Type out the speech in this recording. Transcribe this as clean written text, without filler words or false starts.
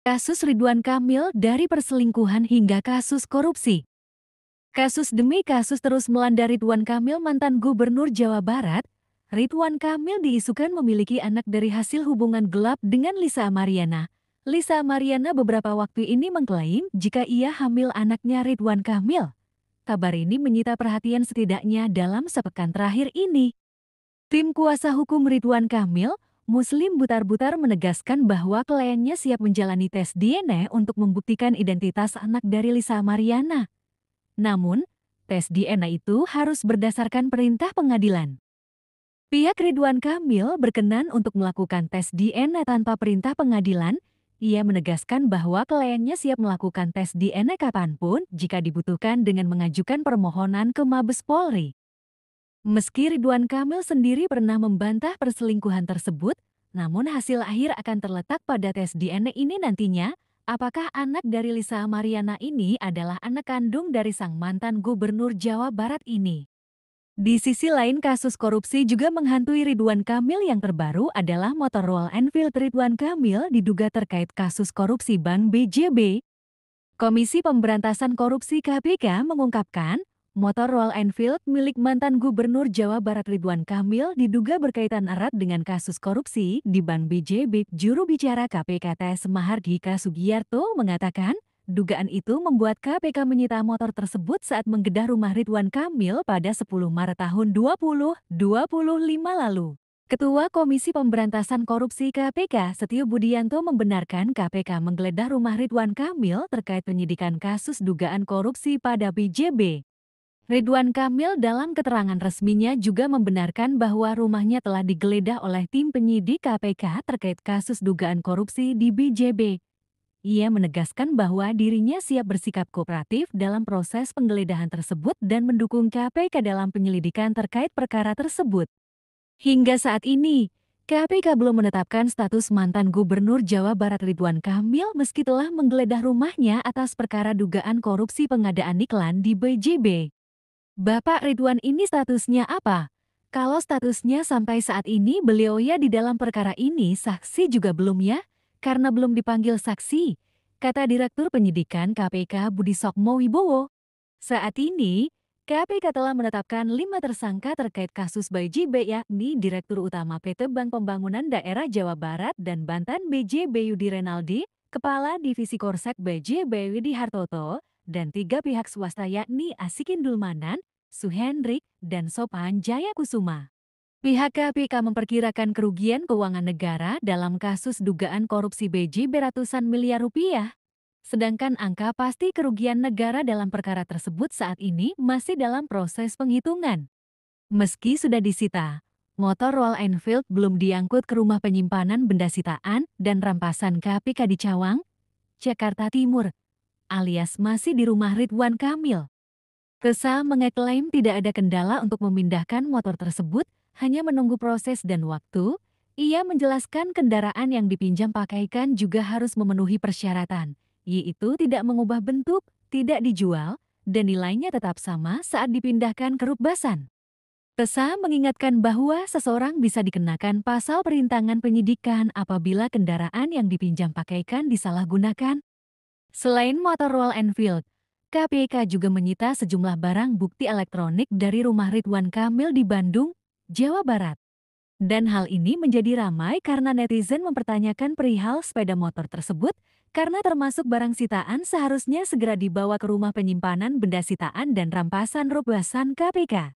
Kasus Ridwan Kamil dari perselingkuhan hingga kasus korupsi. Kasus demi kasus terus melanda Ridwan Kamil, mantan Gubernur Jawa Barat. Ridwan Kamil diisukan memiliki anak dari hasil hubungan gelap dengan Lisa Amaryana. Lisa Amaryana beberapa waktu ini mengklaim jika ia hamil anaknya Ridwan Kamil. Kabar ini menyita perhatian setidaknya dalam sepekan terakhir ini. Tim kuasa hukum Ridwan Kamil, Muslim Butar-Butar, menegaskan bahwa kliennya siap menjalani tes DNA untuk membuktikan identitas anak dari Lisa Amaryana. Namun, tes DNA itu harus berdasarkan perintah pengadilan. Pihak Ridwan Kamil berkenan untuk melakukan tes DNA tanpa perintah pengadilan. Ia menegaskan bahwa kliennya siap melakukan tes DNA kapanpun jika dibutuhkan dengan mengajukan permohonan ke Mabes Polri. Meski Ridwan Kamil sendiri pernah membantah perselingkuhan tersebut, namun hasil akhir akan terletak pada tes DNA ini nantinya. Apakah anak dari Lisa Amaryana ini adalah anak kandung dari sang mantan Gubernur Jawa Barat ini? Di sisi lain, kasus korupsi juga menghantui Ridwan Kamil. Yang terbaru adalah motor Royal Enfield Ridwan Kamil diduga terkait kasus korupsi Bank BJB. Komisi Pemberantasan Korupsi KPK mengungkapkan, motor Royal Enfield milik mantan Gubernur Jawa Barat Ridwan Kamil diduga berkaitan erat dengan kasus korupsi di Bank BJB. Juru bicara KPK TS Mahardika Sugiyarto mengatakan, dugaan itu membuat KPK menyita motor tersebut saat menggeledah rumah Ridwan Kamil pada 10 Maret tahun 2025 lalu. Ketua Komisi Pemberantasan Korupsi KPK Setio Budianto membenarkan KPK menggeledah rumah Ridwan Kamil terkait penyidikan kasus dugaan korupsi pada BJB. Ridwan Kamil dalam keterangan resminya juga membenarkan bahwa rumahnya telah digeledah oleh tim penyidik KPK terkait kasus dugaan korupsi di BJB. Ia menegaskan bahwa dirinya siap bersikap kooperatif dalam proses penggeledahan tersebut dan mendukung KPK dalam penyelidikan terkait perkara tersebut. Hingga saat ini, KPK belum menetapkan status mantan Gubernur Jawa Barat Ridwan Kamil meski telah menggeledah rumahnya atas perkara dugaan korupsi pengadaan iklan di BJB. Bapak Ridwan ini statusnya apa? Kalau statusnya sampai saat ini beliau ya di dalam perkara ini, saksi juga belum ya? Karena belum dipanggil saksi, kata Direktur Penyidikan KPK Budi Sokmo-Wibowo. Saat ini, KPK telah menetapkan 5 tersangka terkait kasus BJB, yakni Direktur Utama PT Bank Pembangunan Daerah Jawa Barat dan Banten BJB Yudi Renaldi, Kepala Divisi Korsek BJB Widi Hartoto, dan 3 pihak swasta yakni Asikin Dulmanan, Suhendrik, dan Sopan Jayakusuma. Pihak KPK memperkirakan kerugian keuangan negara dalam kasus dugaan korupsi BJB ratusan miliar rupiah. Sedangkan angka pasti kerugian negara dalam perkara tersebut saat ini masih dalam proses penghitungan. Meski sudah disita, motor Royal Enfield belum diangkut ke rumah penyimpanan benda sitaan dan rampasan KPK di Cawang, Jakarta Timur, alias masih di rumah Ridwan Kamil. Tesa mengeklaim tidak ada kendala untuk memindahkan motor tersebut, hanya menunggu proses dan waktu. Ia menjelaskan kendaraan yang dipinjam pakaikan juga harus memenuhi persyaratan, yaitu tidak mengubah bentuk, tidak dijual, dan nilainya tetap sama saat dipindahkan ke Rukbasan. Tesa mengingatkan bahwa seseorang bisa dikenakan pasal perintangan penyidikan apabila kendaraan yang dipinjam pakaikan disalahgunakan. Selain motor Royal Enfield, KPK juga menyita sejumlah barang bukti elektronik dari rumah Ridwan Kamil di Bandung, Jawa Barat. Dan hal ini menjadi ramai karena netizen mempertanyakan perihal sepeda motor tersebut, karena termasuk barang sitaan seharusnya segera dibawa ke rumah penyimpanan benda sitaan dan rampasan Rukbasan KPK.